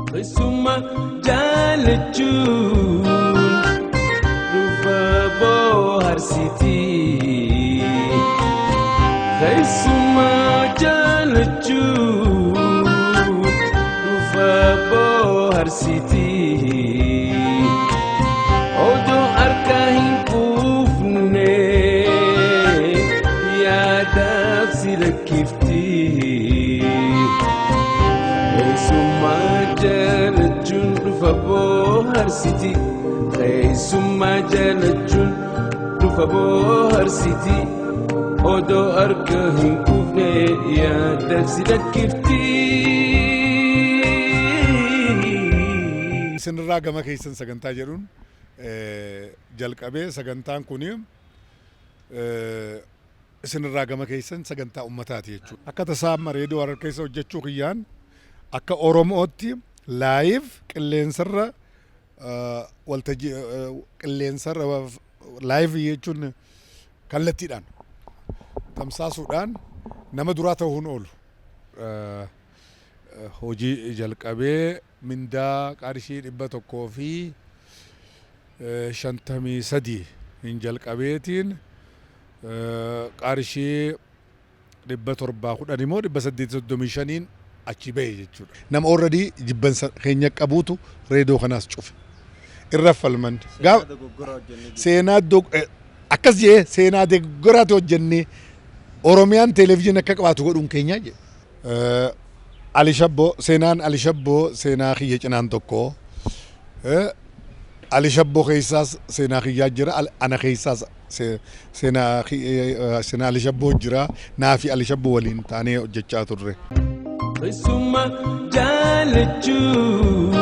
Suma jalechun Rufa bohar city Suma jalechun Rufa bohar city Odo arkahin kufne Yadaf silakifti Suma jalechun Rufa bohar city Suma jalechun Rufa bohar city Odo arkahin kufne Yadaf silakifti Sinirraa gama keessan sagantaa jedhuun jalqabee sagantaan kun sinirraa gama keessan sagantaa ummataati jechuudha. Akka tasaa reediyoo Harar keessa hojjechuu kiyyaan akka Oromootti laayiv qilleensarra waltajjii qilleensarra laayiv jechuun kallattiidhaan tamsaasuudhaan nama duraa ta'uun oolu. Hojii jalqabee mindaa qarshii 153 hin jalqabeetiin qarshii 710 immoo 835 achi ba'e jechuudha. Nama already jibbansa keenya qabuutu reediyoo kanaas cufe. Irra falman. Seenaa akkas jee seenaa doggoraati hojjennee Oromiyaan televezyiinii akka qabaatu godhuun keenya jedhe. Ali Shabbo seenaan Ali Shabbo seenaa kiyya cinaan tokko Ali Shabbo keessaas seenaa kiyyaa jira ana keessaas seenaa Ali Shabbo jira naafi Ali Shabbo waliin taanee hojjechaa turre. Suma jalechun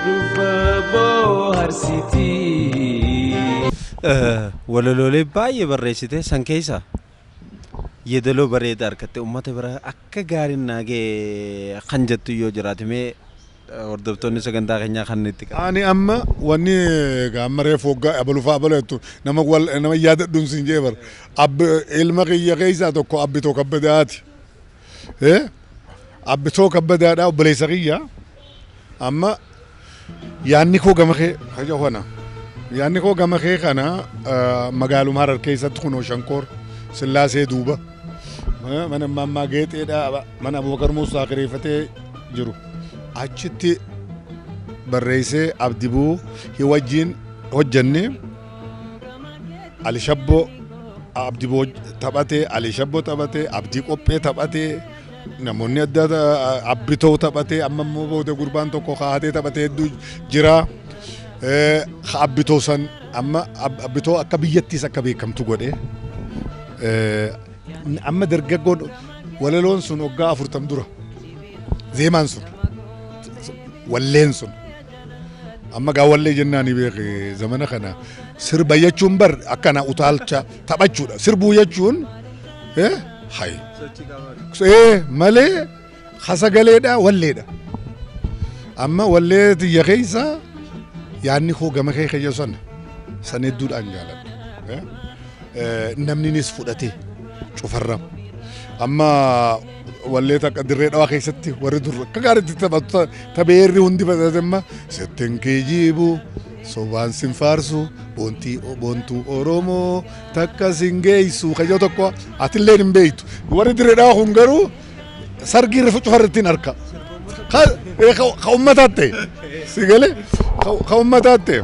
Rufa bohar city Walalolee baay'ee barreessite san keessa yeedaloo bareedaa argatte uummata bira akka gaariin naagee kan jettu yoo jiraate mee hordoftoonni sagantaa keenyaa kan itti qabu. Ani amma wanni gaammaree foggaa abalufaa abalattu nama yaadadhuun siin jee bar ilma kiyya keessaa tokko Abbitoo Kabbadaati. Abbitoo Kabbadaadhaa obboleessa kiyya amma yaanni koo gama kee kana yaanni koo gama kee kana magaaluma Harar keessatti kunoo Shankoor Sillaasee duuba mana mammaa geexeedha mana Abubakar Muusaa kireeffatee jiru achitti barreessee Abdibuu wajjin hojjenne Ali Shabbo Abdibuu taphatee Ali Shabbo taphatee Abdii Qophee taphatee namoonni adda Abbitoo taphatee amma immoo booda gurbaan tokko kaatee taphatee hedduu jira. Abbitoo san amma Abbitoo akka biyyattiis akka beekamtu godhe. Amma dargaggoon walaloon sun waggaa 40 dura zeemaan sun walleen sun amma gaa wallee jennaani beeke zamana kana sirba jechuun bar akkana utaalcha taphachuudha sirbuu jechuun hay malee hasagaleedha walleedha amma wallee tiyya keessa yaanni koo gama kee kiyya san hedduudhaan jaaladha. Namninis fudhatee cufarra amma wallee takka dirree dhawaa keessatti warri dur akka gaariitti taphatu tapheerri hundi fayyadamma setteen keejibu sobaan sin faarsu boontuu Oromoo takka sin geessu kayyoo tokko atillee hin beektu warri dirree dhawaa kun garuu sargii rifu cufarrittiin harka ka ummataatti sigale ka ummataatti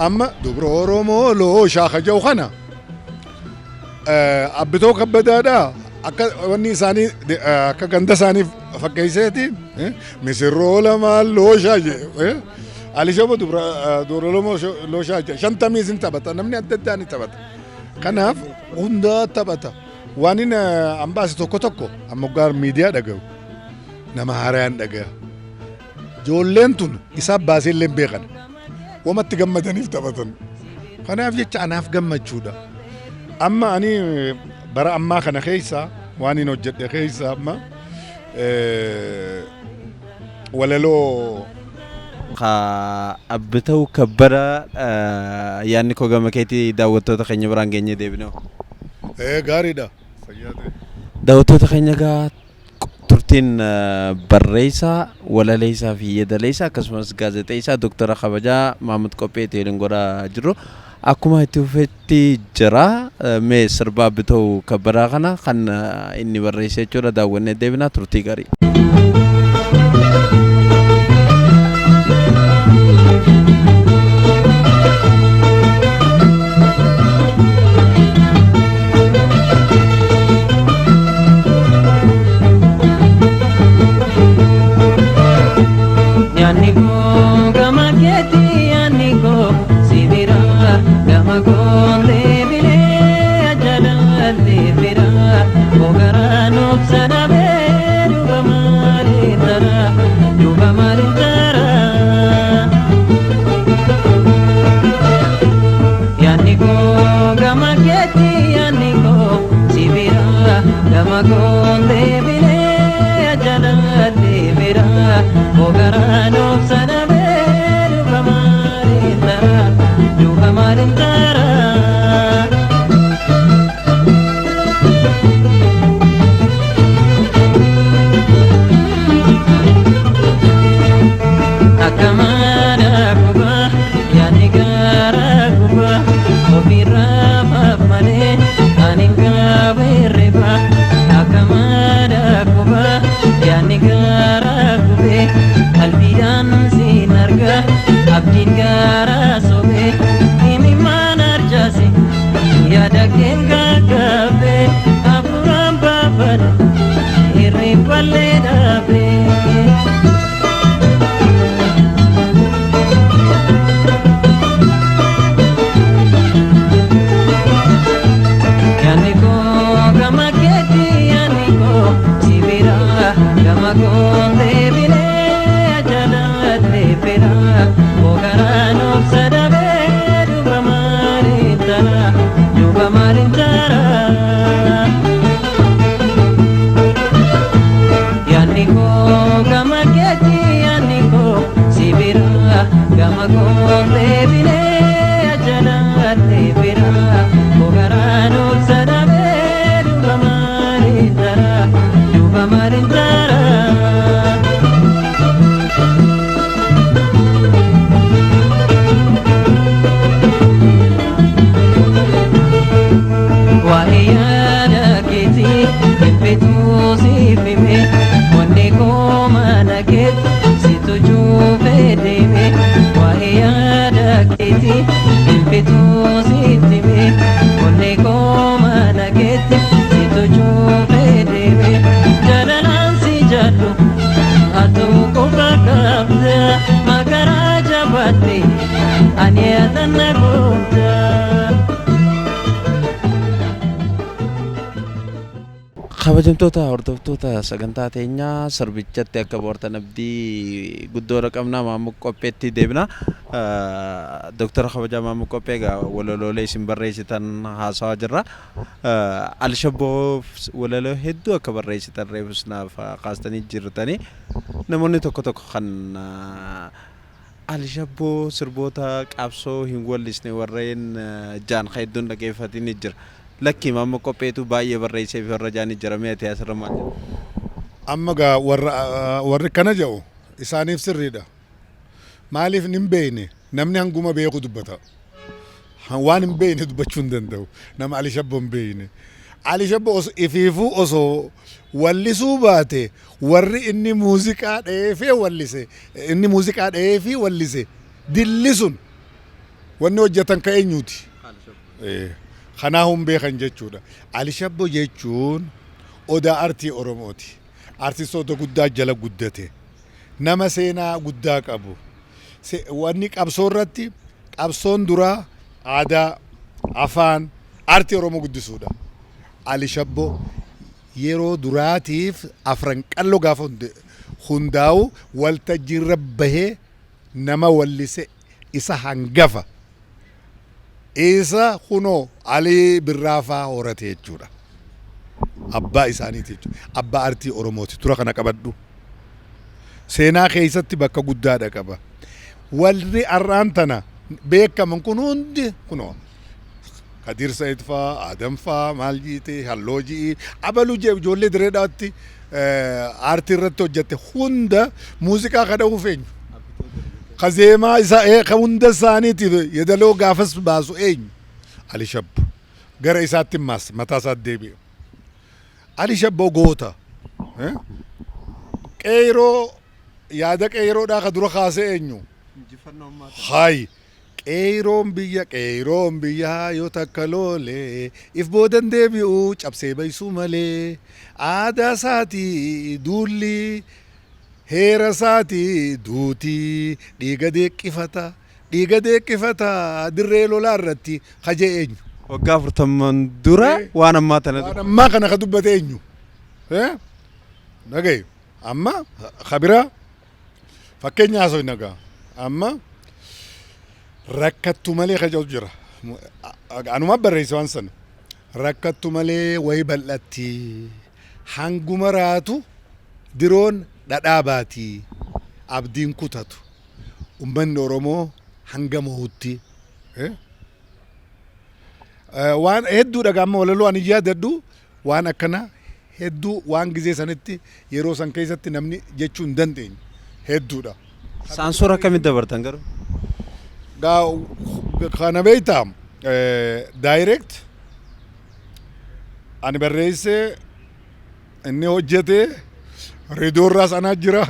amma dubra Oromoo looshaa kayyoo kana Abbitoo Kabbadaadha akka wanni isaanii akka ganda isaanii fakkeesseeti misirroo lamaan looshaa jedhe Ali Shabbo dubra looshaa jedhe 50 taphata namni adda addaa ni taphata kanaaf hundaa taphata waan inni ambaasi tokko amma gaar miidiyaa dhaga'u nama haaraan dhaga'a ijoolleen tun isaaf baasee illee beekan wamatti gammadaniif taphatan kanaaf jecha anaaf gammachuudha. Amma ani bara ammaa kana keessa waan inni hojjedhe keessa amma walaloo Abbitoo Kabbada yaanni koo gama keetii daawwattoota keenya biraan geenye deebinoo. Gaariidha. Daawwattoota keenya gaa turtiin barreessaa walaleessaa fi yeedaleessaa akkasumas gaazexeessaa Dr. Kabajaa Maamud Qopheetii waliin godhaa jirru akkuma itti fufetti jira mee sirbaa bitoo kabbadaa kana kan inni barreessee jechuudha daawwannee deebinaa turtii gaarii. kabajamtoota hordoftoota sagantaa teenyaa sirbichatti akka boortan abdii guddoo raqamnaa Maamud Qopheetti deebina. Dr. Kabajaa Maamud Qophee egaa walaloolee isin barreessitan haasawaa jirra. Alshabboo walaloo hedduu akka barreessitan reefus naaf kaastanii jirtanii namoonni tokko tokko kan Alshabboo sirboota qabsoo hin wallisne warreen jaan hedduun dhageeffatanii jira. Lakki Maamud Qopheetu baay'ee barreessee fi warra jaanii jiramee ati asirra maal jedhu? Amma gaa warri kana jedhu isaaniif sirriidha. Maaliif hin beekne namni hanguma beeku dubbata. Waan hin beekne dubbachuu hin danda'u. Nama Alshabboo hin beekne. Alshabboo ifiifuu osoo wallisuu baate warri inni muuziqaa dheefee wallise inni muuziqaa dheefii wallise dillisuun wanni hojjetan ka eenyuuti? Kanaa hun beekan jechuudha. Alshabboo jechuun odaa artii Oromooti. Artistoota guddaa jala guddate. Nama seenaa guddaa qabu. Wanni qabsoo irratti qabsoon duraa aadaa, afaan, artii Oromoo guddisuudha. Alshabboo yeroo duraatiif afran qalloo gaafa hundaa'u waltajjiirra bahee nama wallise isa hangafa. Isa kunoo Alii Birraafaa horate jechuudha. Abbaa isaaniiti jechuudha. Abbaa artii Oromooti. Tura kana qabadhu. Seenaa keessatti bakka guddaadha qaba. Warri arraan tana beekaman kun hundi kunoo Kadir Said faa, Adam faa, maal jiite, halloo ji'i, abaluu ijoollee direedhaatti aartii irratti hojjette hunda muuziqaa kana ufeenyu. Kazeemaa isaa ka hunda isaaniitiif yeedaloo gaafas baasu eenyu? Ali Shabbo. Gara isaatti maas mataa isaatti deebi'e. Ali Shabbo goota. Qeeroo yaada qeeroodhaa ka dura kaasee eenyu? Hayi. Qeeroon biyya yoo takka loole if boodan deebi'u cabsee baysuu malee aadaa isaatii duulli heera isaatii duutii dhiiga deeqqifata dirree lolaa irratti kajee eenyu? Waggaa 40 dura waan ammaa tana waan ammaa kana ka dubbate eenyu? Dhagaye amma kabira fakkeenya haasoo hin dhagaa amma rakkattu malee kaja'u jira. Anuma barreesse waan sana. Rakkattu malee wayi bal'atti hanguma raatu diroon dhadhaa baati abdiin kutatu ummanni Oromoo hanga mohutti. Waan hedduu dhagaama walaloo ani yaadadhu waan akkana hedduu waan gizee sanitti yeroo san keessatti namni jechuu hin dandeenye hedduudha. Saansura akkamitti dabartan garuu? Kana beektaa direct ani barreesse inni hojjete reediyoo irraa sanaa jira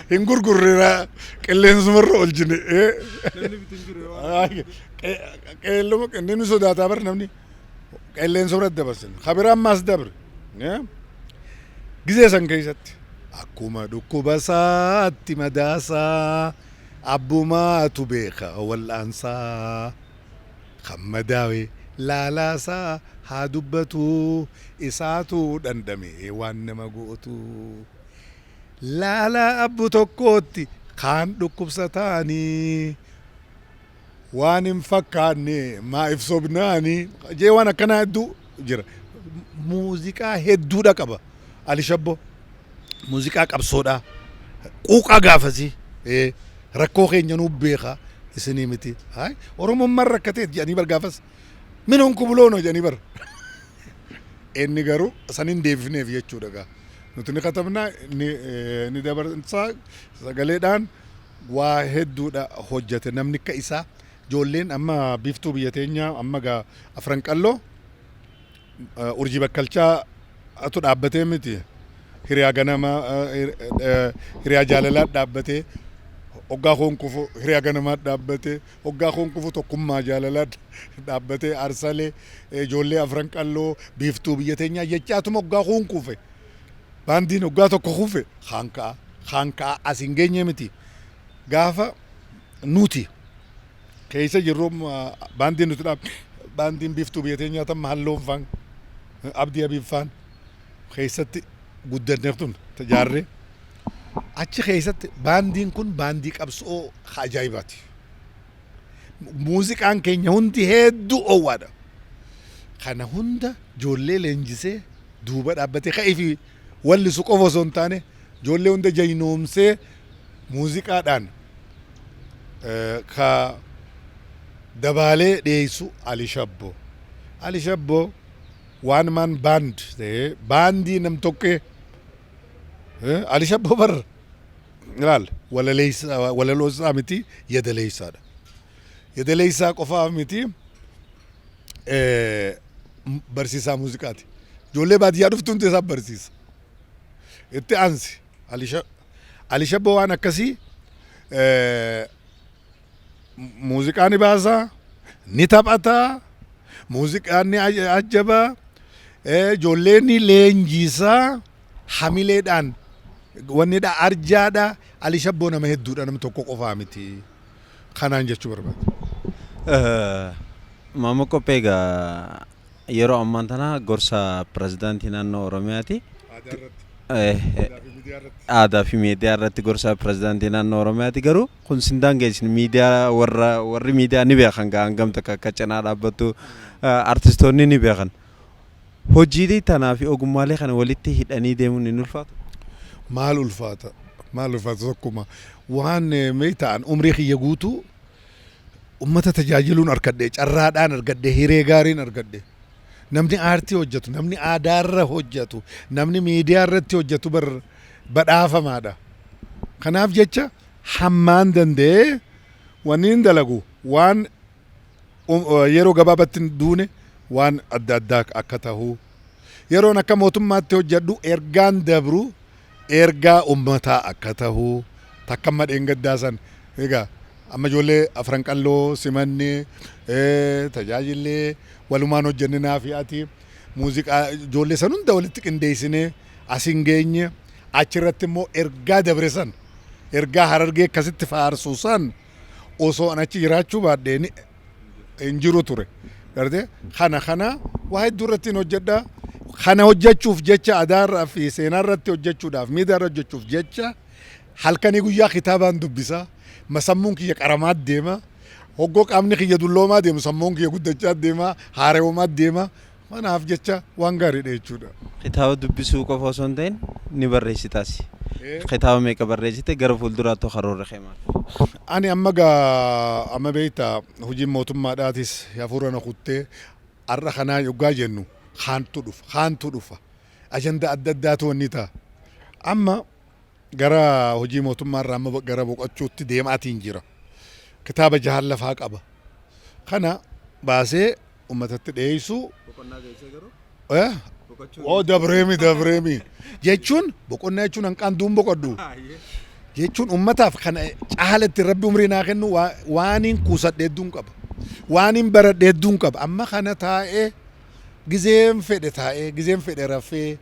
hin gurgurreera qilleensumarra oolchine qeelluma inni sodaataa bar namni qilleensuma dabarsin kabira ammaas dabre gizee san keessatti akkuma dhukkuba isaatti madaasaa abbumaatu beeka wal'aansaa kan madaawe laalaasaa haa dubbatu isaatu dandame waan nama gootu laalaa abbu tokkootti kaan dhukkubsataanii waan hin fakkaanne maa ibsobnaanii jee waan akkanaa hedduu jira. Muuziqaa hedduudha qaba Ali Shabbo. Muuziqaa qabsoodhaa quuqaa gaafasii rakkoo keenya nuu beeka isinii miti. Oromummaan rakkatee jedhanii bar gaafas minuun kubuloono jedhanii bar inni garuu sanin deebifneef jechuudha gaa nuti ni katabnaa ni dabarsaa sagaleedhaan waa hedduudha hojjete namni akka isaa ijoolleen amma biiftuu biyya teenyaa amma gaa afran qalloo urjii bakkalchaa atu dhaabbatee miti hiriyaa ganama hiriyaa jaalalaa dhaabbatee hoggaa konkufu hiriyaa ganamaa dhaabbatee hoggaa konkufu tokkummaa jaalalaa dhaabbatee arsalee ijoollee afran qalloo biiftuu biyya teenyaa jechaatuma hoggaa konkufe baandiin hoggaa tokko kufe hankaa asin geenye miti gaafa nuti keessa jirru baandiin nuti dhaab baandiin biiftuu biyya teenyaa tamma halloon faan abdii abiiffaan keessatti guddanneeftun tajaarree achi keessatti baandiin kun baandii qabsoo ajaa'ibaati. Muuziqaan keenya hundi hedduu oowwaadha. Kana hunda ijoollee leenjisee duuba dhaabbatee ka'ee fi wallisu qofa osoo hin taane ijoollee hunda jaynoomsee muuziqaadhaan ka dabaalee dhiyeessu Ali Shabbo. Ali Shabbo one man band ta'ee baandii nam tokkee Ali Shabbo bar ilaal walaloosaa miti yadaleessaadha. Yadaleessaa qofaa miti barsiisaa muuziqaati. Ijoollee baadiyyaa dhuftuun isaa barsiisa. Itti aansi Ali Shabbo waan akkasii muuziqaa ni baasaa ni taphataa muuziqaan ni ajjabaa ijoolleen ni leenjisaa hamileedhaan wanni dha arjaadha. Ali Shabbo nama hedduudha nama tokko qofaa miti kanaan jechuu barbaada. Maama Qopheegaa yeroo ammaan tana gorsa pirezidaantii naannoo Oromiyaati. Aadaa fi miidiyaa irratti gorsa pirezidaantii naannoo Oromiyaati garuu kun sindaan geessin miidiyaa warri miidiyaa ni beekan gaangamta akka cinaa dhaabbattu artistoonni ni beekan. Hojiilee tanaa fi ogummaalee kana walitti hidhanii deemuun ni ulfaatu. Maal ulfaata tokkuma waan mee ta'an umrii kiyya guutuu ummata tajaajiluun argadhe carraadhaan argadhe hiree gaariin argadhe namni aartii hojjetu namni aadaarra hojjetu namni miidiyaa irratti hojjetu badhaafamaadha kanaaf jecha hammaan danda'ee wanni dalagu waan yeroo gabaabatti duune waan adda addaa akka ta'u yeroon akka mootummaatti hojjedhu ergaan dabru ergaa ummataa akka ta'u takka madheen gaddaasan egaa amma ijoollee afran qalloo simanni tajaajillee walumaan hojjenninaa fi ati muuziqaa ijoollee san hunda walitti qindeessinee asin geenye achirratti immoo ergaa dabre san ergaa harargee akkasitti faarsu san osoo an achi jiraachuu baadheen hin jiru ture gartee kana waa hedduu irratti hojjedha kana hojjechuuf jecha adaarraa fi seenaarratti hojjechuudhaaf miidiyaarra hojjechuuf jecha halkanii guyyaa kitaabaan dubbisa masammuun kiyya qaramaa deema hoggoo qaamni kiyya dulloomaa deemu sammuun kiyya guddachaa deema haareewwamaa deema kanaaf jecha waan gaariidha jechuudha. Kitaaba dubbisuu qofa osoo hin ta'in ni barreessitaas. Kitaaba meeqa barreessite gara fuulduraatti karoora keemaa? Ani amma beekta hojiin mootummaadhaatis hafuura na kuttee har'a kanaa yoggaa jennu haantu dhufa ajanda adda addaatu wanni ta'a amma gara hojii mootummaarraa amma gara boqochuutti deemaatiin jira kitaaba jahan lafaa qaba kana baasee ummatatti dhiyeessu dabreemi jechuun boqonnaa jechuun hanqaan duun boqoddu jechuun ummataaf kana caalatti rabbi umrii naa kennu waaniin kuusadhe hedduun qaba waaniin baradhe hedduun qaba amma kana taa'ee gizeen fedhe rafee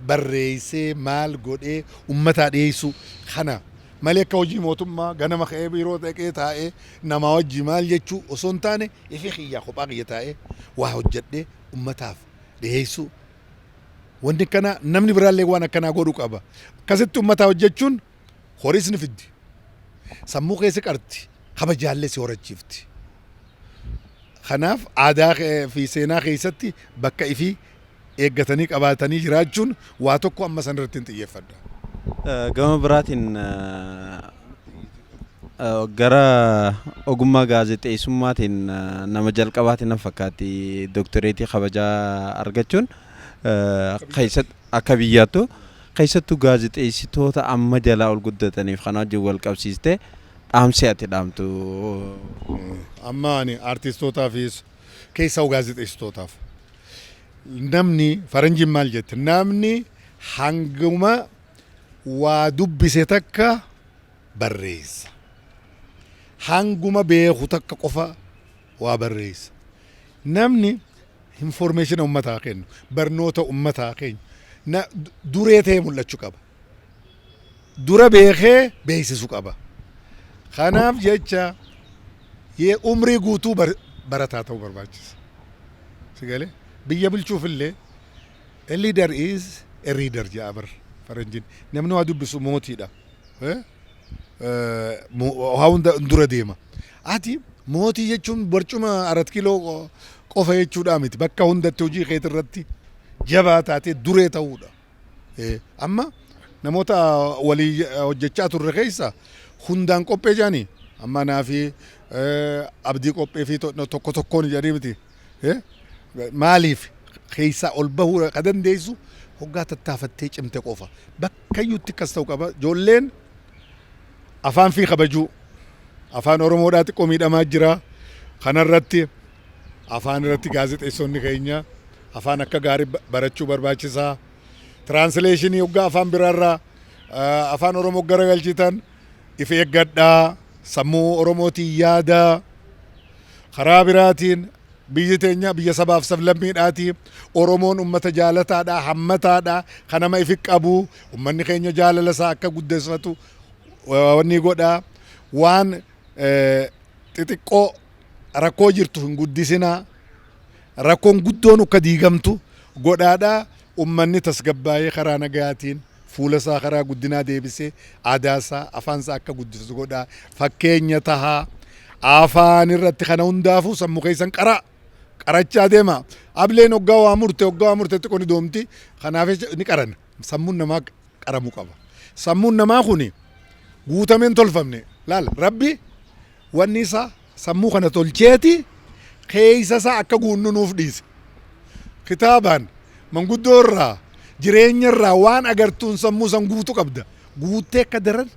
barreessee maal godhee ummataa dhiyeessu kana malee akka hojii mootummaa ganama ka'ee biiroo dhaqee taa'ee nama wajji maal jechuu osoo hin taane ifi kiyyaa kophaa kiyya taa'ee waa hojjedhee ummataaf dhiyeessu wanti kana namni biraallee waan akkanaa godhu qaba akkasitti ummataa hojjechuun horiis ni fiddi sammuu keessi qarti kabajaallee si horachiifti kanaaf aadaa fi seenaa keessatti bakka ifii eeggatanii qabaatanii jiraachuun waa tokko amma san irratti hin xiyyeeffadha. Gama biraatiin gara ogummaa gaazexeessummaatiin nama jalqabaatiin fakkaatti dooktoreetii kabajaa argachuun akka biyyaattu keessattuu gaazexeessitoota amma jalaa ol guddataniif kana wajjin wal qabsiistee dhaamsi ati dhaamtu. Amma ani artistootaafis keessaa gaazexeessitootaaf namni faranjiin maal jette namni hanguma waa dubbise takka barreessa hanguma beeku takka qofa waa barreessa namni information ummataa kennu barnoota ummataa kennu duree ta'ee mul'achuu qaba dura beekee beeksisuu qaba kanaaf jecha yee umrii guutuu barataa ta'uu barbaachisa sigalee biyya bulchuufillee a leader is a reader jaabar faranjiin namni waa dubbisu mootiidha waa hunda dura deema ati mootii jechuun barcuma 4 kiiloo qofa jechuudha miti bakka hundatti hojii keetii irratti jabaa taatee duree ta'uudha amma namoota walii hojjechaa turre keessa hundaan qophee jaanii amma naafi abdii qophee fi tokko tokkoon jedhanii miti maaliif keessaa ol bahuu ka dandeessu hoggaa tattaafattee cimte qofa bakkayyuutti akkas ta'u qaba ijoolleen afaan fi kabajuu afaan oromoodhaa xiqqoo miidhamaa jira kanarratti afaan irratti gaazexeessonni keenya afaan akka gaarii barachuu barbaachisaa tiraansileeshinii hoggaa afaan biraarraa afaan oromoo garagalchitan if eeggadhaa sammuu oromootiin yaada karaa biraatiin biyyi teenya biyya sabaaf sablammiidhaati oromoon ummata jaalataadha hammataadha kanama ifi qabu ummanni keenya jaalala isaa akka guddisatu wanni godhaa waan xixiqqoo rakkoo jirtu hin guddisinaa rakkoon guddoon akka diigamtu godhaadha ummanni tasgabbaayee karaa nagaatiin fuula isaa karaa guddinaa deebisee aadaa isaa afaan isaa akka guddisu godhaa fakkeenya tahaa afaan irratti kana hundaafuu sammuu keessan qarachaa deema ableen hoggaa waa murte xiqqoo ni doomti kanaaf ni qaran sammuun namaa qaramuu qaba sammuun namaa kuni guutameen tolfamne laala rabbi wanni isaa sammuu kana tolcheeti keeysa isaa akka guunnu nuuf dhiise. Kitaabaan manguddoo irraa jireenya irraa waan agartuun sammuu san guutuu qabda. Guuttee akka daran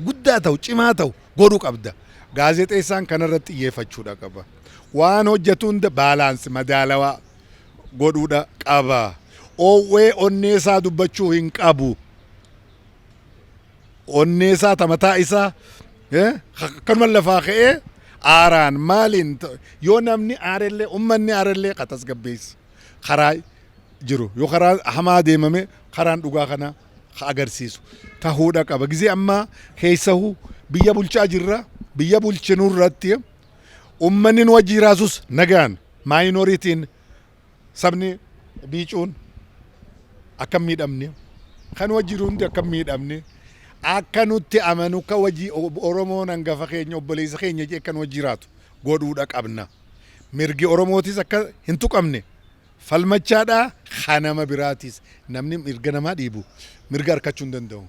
guddaa ta'u cimaa ta'u godhuu qabda. Gaazexeessaan kanarratti xiyyeeffachuudha qaba. Waan hojjetu hunda baalaansi madaalawaa godhuudha qaba. Oowwee onnee isaa dubbachuu hin qabu. Onnee isaa tamataa isaa kanuma lafaa ka'ee aaraan maaliin yoo namni aarellee ummanni aarellee tasgabbeessa karaa jiru yoo karaa hamaa deemame karaan dhugaa kana agarsiisu ta'uudha qaba. Gizee ammaa keessahu biyya bulchaa jirra. Biyya bulchinuu irratti ummanni nu wajji jiraatus nagaan maayinooritiin sabni biicuun akkam miidhamne kan wajji jiru hundi akkam miidhamne akka nutti amanu ka wajji Oromoon hangafa keenya obboleessa keenya jee kan wajji jiraatu godhuudha qabna. Mirgi Oromootis akka hin tuqamne falmachaadhaa kanama biraatis namni mirga namaa dhiibu mirga harkachuu hin danda'u.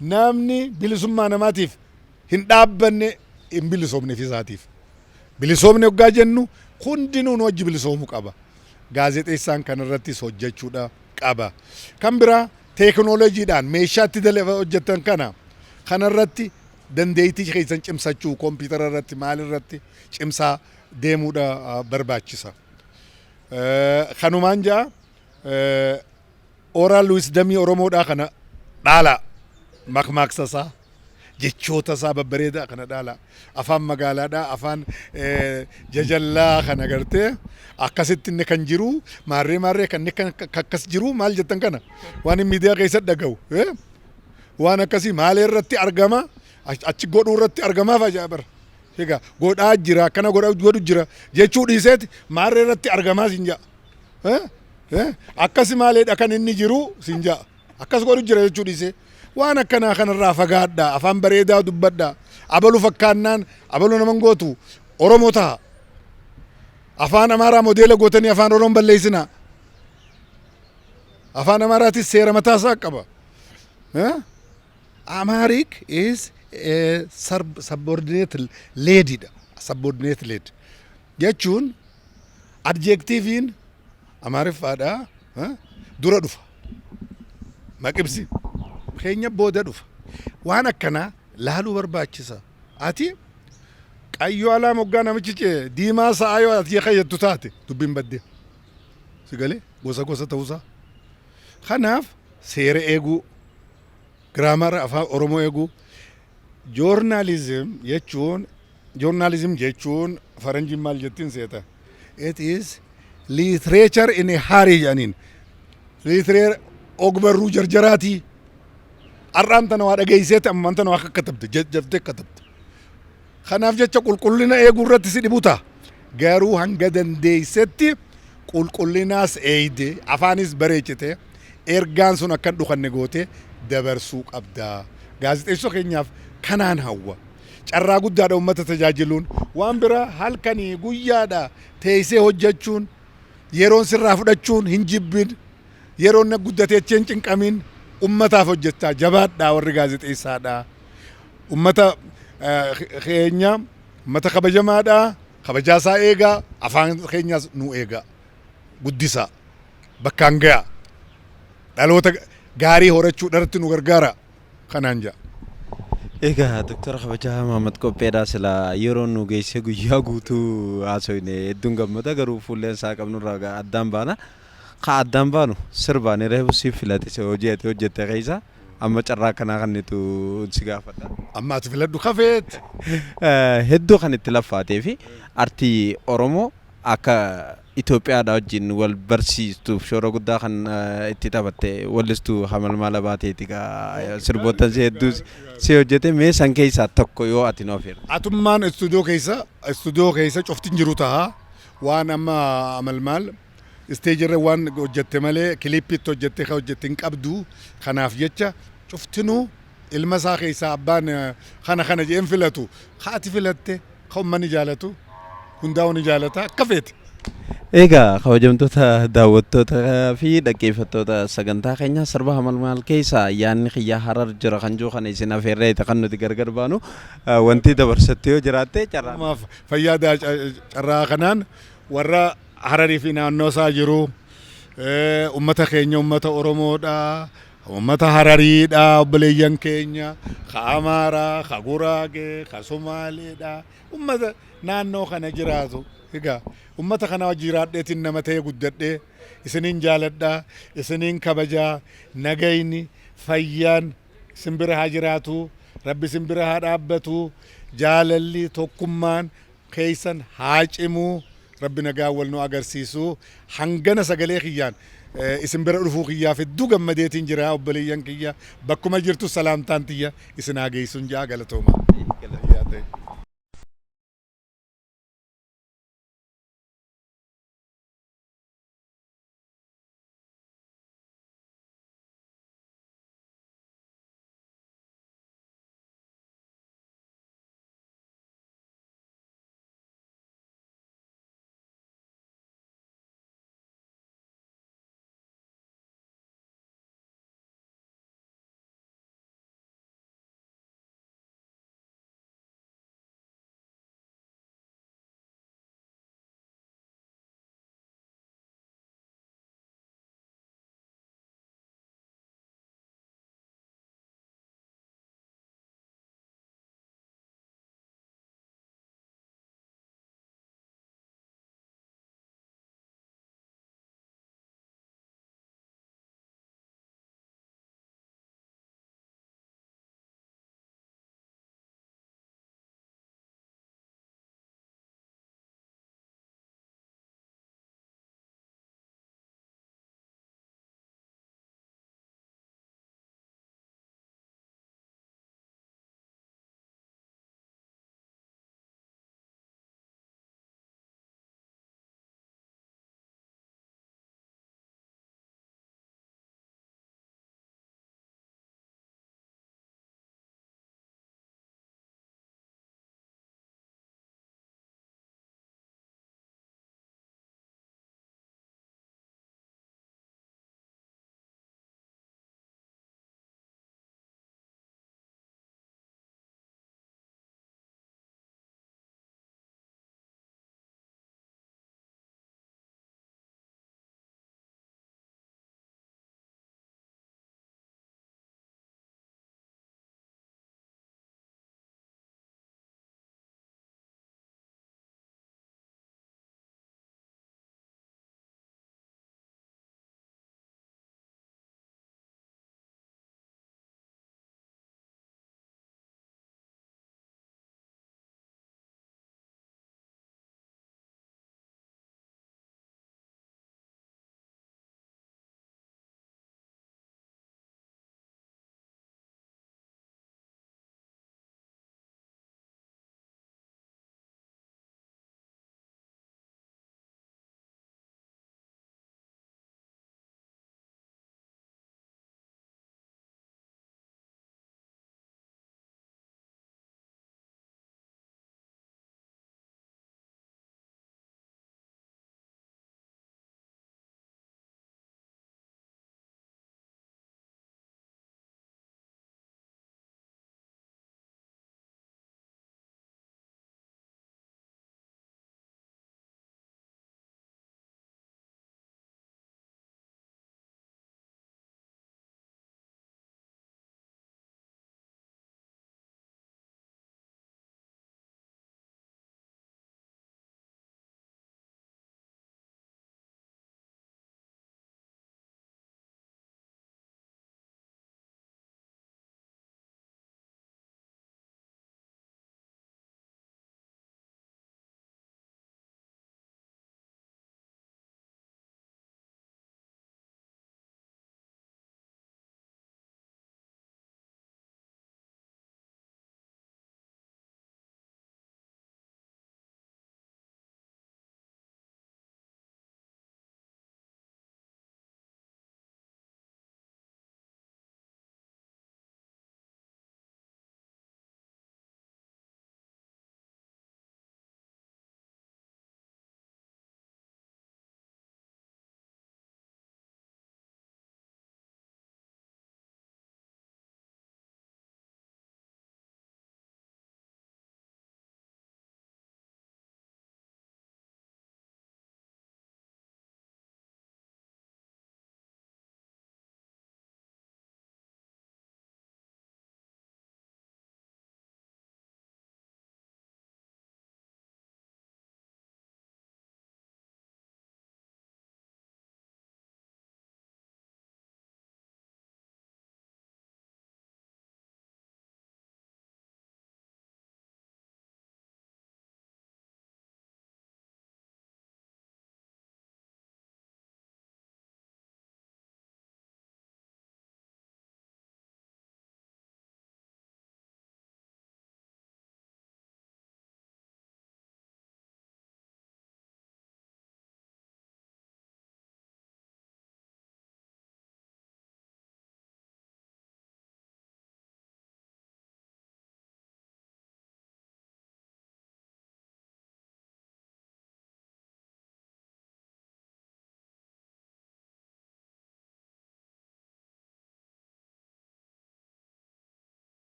Namni bilisummaa namaatiif hin dhaabbanne hin bilisoomneef isaatiif. Bilisoomne waggaa jennu hundinuu nu wajji bilisoomuu qaba. Gaazexeessaan kanarrattis hojjechuudha qaba. Kan biraa teekinooloojiidhaan meeshaatti hojjetan kanarratti dandeettii keessan cimsachuu kompiitara irratti maalirratti cimsaa deemuudha barbaachisa. Kanumaan jaa Oral Wisdom Oromoodhaa kana dhaala makmaaksasaa jechoota isaa babbareedaa kana dhaala afaan magaalaadhaa afaan jajallaa kana gartee akkasitti inni kan jiru maarree kan akkas jiru maal jettan kana waan miidiyaa keessatti dhaga'u waan akkasii maal irratti argama achi godhuu irratti argamaaf ajaa'iba. Egaa godhaa jira kana godhu jira jechuu dhiiseeti maarree irratti argamaa siin ja'a. Akkasi maaleedha kan inni jiru siin ja'a. Akkas godhu jira jechuu dhiisee. Waan akkanaa kanarraa fagaadhaa afaan bareedaa dubbadhaa abalu fakkaannaan abalu naman gootu Oromoo ta'a. Afaan Amaaraa modeela gootanii afaan Oromoon balleessinaa. Afaan Amaaraatis seera mataa isaa qaba. Amharic is a subordinate leedidha. Subordinate lead jechuun adjektiiviin Amaariffaadhaa dura dhufa maqibsi. Keenya booda dhufa. Waan akkanaa laaluu barbaachisa. Ati qayyoo alaa moggaa namichi cee diimaa sa'aa yoo ati qayyattu taate dubbiin baddee. Si galee gosa ta'uusaa. Kanaaf seera eeguu, giraamara afaan Oromoo eeguu, joornaalizim jechuun faranjiin maal jettiin seeta. It is literature in a hurry jedhaniin. Literature ogbarruu jarjaraatii. Arraan tana waa dhageesseeti ammaan tana waa akka katabde jaftee katabde. Kanaaf jecha qulqullina eeguu irratti si dhibuta. Garuu hanga dandeessetti qulqullinaas eeyde afaanis bareechite ergaan sun akka dhukanne goote dabarsuu qabda. Gaazexeessoo keenyaaf kanaan hawwa. Carraa guddaadha uummata tajaajiluun waan biraa halkanii guyyaadha teessee hojjechuun yeroon sirraa fudhachuun hin jibbin yeroon na guddatee hin cinqamin. Ummataaf hojjechaa jabaadhaa warri gaazexeessaadhaa. Ummata keenya ummata kabajamaadhaa kabajaasaa eegaa afaan keenyaas nu eegaa guddisaa bakkaan gayaa dhaloota gaarii horachuu irratti nu gargaara kanaan jaa. Egaa Dr. Kabajaa Mahammad Qopheedhaa sila yeroo nu geesse guyyaa guutuu haasofne hedduun gammada garuu fuulleen isaa qabnurraa addaan baana. Ka addaan baanu sirbaan reefu si filate si hojjette keessa amma carraa kanaa kannitu si gaafadha. Amma ati filadhu kafeet. Hedduu kan itti laffaatee fi artii Oromoo akka Itoophiyaadhaa wajjin wal barsiistuuf shoora guddaa kan itti taphatte wallistuu hamalmaala baateeti sirboottan si hedduu si hojjete mee san keessaa tokko yoo ati noo feertu. Atummaan istuudiyoo keessa cuftin jiru ta'a waan amma amalmaal. Isteejirra waan hojjette malee kiliippiitti hojjette kan hojjette hin qabdu kanaaf jecha cuftinuu ilma isaa keessaa abbaan kana jeen filatu haati filatte kan ummanni jaalatu hundaa'u ni jaalata akka feete. Egaa kabajamtoota daawwattoota fi dhaggeeffattoota sagantaa keenyaa sirba hamal maal keessa yaanni xiyyaa harar jira kan jiru kan isin afeerree kan nuti gargar baanu wanti dabarsatti yoo jiraatte carraa. Maaf fayyadaa carraa kanaan warra hararii fi naannoo isaa jiru ummata keenya ummata Oromoodha. Ummata Harariidha obboleeyyan keenya ka Amaaraa ka Guraagee ka Somaaleedha ummata naannoo kana jiraatu egaa ummata kana jiraadheetiin nama ta'ee guddadhee isiniin jaaladhaa isiniin kabajaa nagayni fayyaan simbira haa jiraatu rabbi simbira haa dhaabbatu jaalalli tokkummaan keeysan haa cimuu rabbi nagaa wal nu agarsiisu hangana sagalee kiyyaan isin bira dhufuu kiyyaa fidduu gammadeetiin jira obboleeyyan kiyya bakkuma jirtu salaamtaan tiyya isin haa geessuun jaa galatooma.